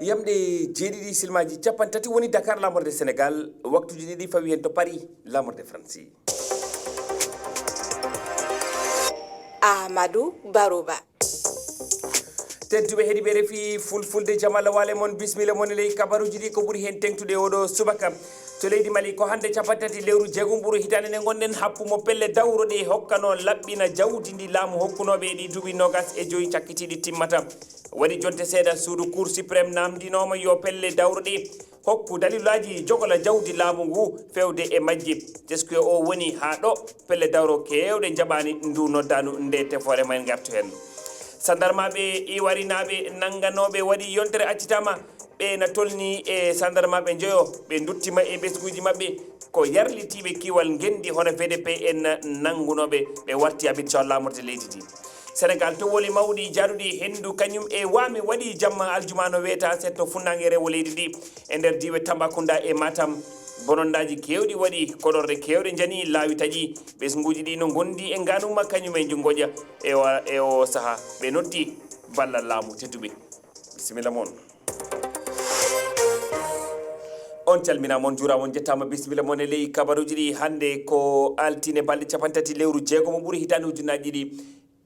yamde jeeɗiɗi silmaji capan tati woni Dakar lamorde Sénégal waktuji ɗiɗi fawi hen to Paris lamorde France. Amadou Barouba. tedduɓe heeɗiɓe RFI Fulfulde jamalla wale mon bismilla mon ley kabaruji ɗi ko ɓuuri hen tengtude oɗo subaka to leydi Mali ko hande capantati lewru jeegom ɓuuru hitande nde gonɗen happumo pelle dawro ɗe hokkano laɓɓina jawdi ndi laamu hokkunoɓe ɗi duuɓi 25 cakkitiɗi timmata waɗi jonte seeɗa suudu cour suprême namdinoma yo pelle dawro ɗe hokku dalilaji jogola jawdi laamu ngu fewde e majji tesko o woni ha ɗo pelle dawro kewɗe jaɓani ndu noddanu nde tefore men gartu hen sandarmaɓe iwarinaɓe nanganoɓe waɗi yontere accitama ɓe na tolni e sandarmaɓe joyo ɓe duttima e ɓesguji mabɓe ko yarlitiɓe kiwal gendi hono VDP en nangunoɓe ɓe warti habitude lamorde leydi ndi Sénégal to woli mawɗi jaruɗi hendu kañum e wami waɗi jamma aljuma no wiyeta setto funnangue rewo leydi ndi e nder diwe Tambacounda e Matam bonondaji kewɗi waɗi koɗorɗe kewɗe jani laawi taƴi ɓesguji ɗi no gondi e ganuma kañum e jungoƴa e o saaha ɓe noddi ballal laamu tedduɓe bisimilla moon on calmina moon juuramon jettama bisimilla moon e ley kabaruji ɗi hande ko altine balɗe capantati lewru jeegomo ɓuuri hitande ujunnaji ɗiɗi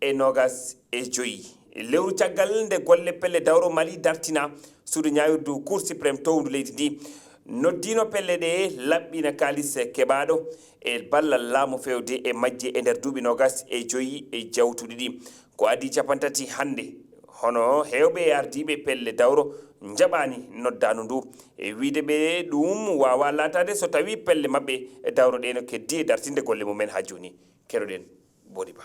e 25 lewru caggal nde golle pelle dawro Mali dartina suudu ñawirdu cour suprême towdu leydi ndi noddino pelle ɗe laɓɓina kalis keɓaɗo e ballal laamu fewde e majje e nder duuɓi 25 e jawtuɗi ɗi ko adi capantati hande hono hewɓe ardiɓe pelle dawro jaɓani noddanu ndu e wiide ɓe ɗum wawa latade so tawi pelle mabɓe dawro ɗe no keddi e dartinde golle mumen ha joni keɗoɗen Bodi Ba.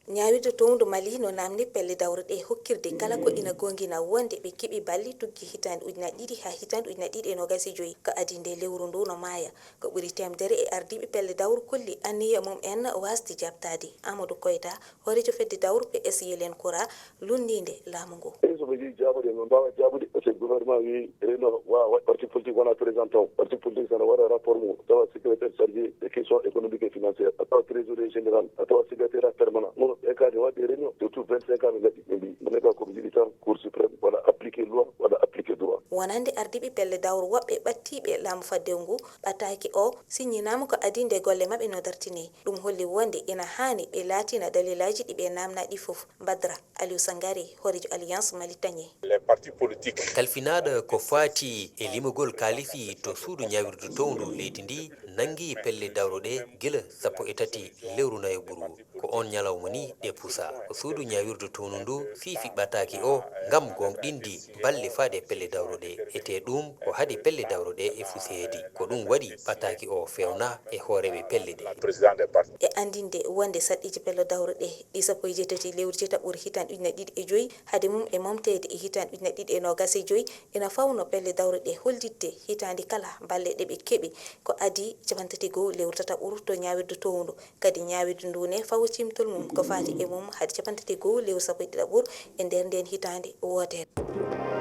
ñawirde towndu Mali no namdi pelle dawre ɗe hokkirde kala ko ina gongina wonde ɓe keɓi balli tuggi hitande ujunnaje ɗiɗi ha hitande ujunnaje ɗiɗi e 25 ko adi nde lewru ndu no maaya ko ɓuuri temdere e ardiɓe pelle dawru kolli anniya mum en wasdi jabtade Amadou Koyta horejo fedde dawru PS Yelen Koura lundinde laamu ngu soɓe ji jabude no mbawa jabude parce que gouvernement wi reno wawa parti politique wona présentant parti politique sana waɗa rapport mum tawa secrétaire chargé des questions économiques et financières a tawa trésorier général a tawa secrétaire permanent mono ɓe kadi waɗde réunion de tout 25 ans ɓe gaɗi ɓe mbi mone ka koɓe jiɗi tan cour suprême waɗa appliqué loi waɗa appliqué droit wonande ardiɓe pelle dawru woɓɓe ɓattiɓe laamu faddew ngu ɓataki o siñinama ko adi nde golle mabɓe no dartini ɗum holli wonde ina hani ɓe laatina dalilaji ɗi ɓe namna ɗi foof Badra Aliou Sangare horejo alliance Mali Tagné les partis politiques kalfinaɗo ko fati e limogol kalifi to suudu ñawirdu towndu leydi ndi nangi pelle dawroɗe gila 13 lewru nayo ɓuru ko on ñalawma ni ɗe pusa ko suudu ñawirdu townu ndu fiifi ɓataki o ngam gonɗindi balle faade pelle dawroɗe ete ɗum ko haade pelle dawroɗe e fuseedi ko ɗum waɗi ɓataki o fewna e hooreɓe pelle ɗe e andinde wonde saɗɗiji pelle dawro ɗe ɗi 17 lewru jetaɓɓuri hitande ujunnaje ɗiɗi e joyyi haade mum e momtede e hitande ujunnaje ɗiɗi e 25 ina fawno pelle dawro ɗe hollidde hitande kala balle ɗe ɓe keeɓi ko adi 51 lewru tataɓɓuru to ñawirdu towndu kadi ñawirdu ndu ne fawo cimtol mum ko fati e mum haade 51 lewru 17 e nder nden hitande wotere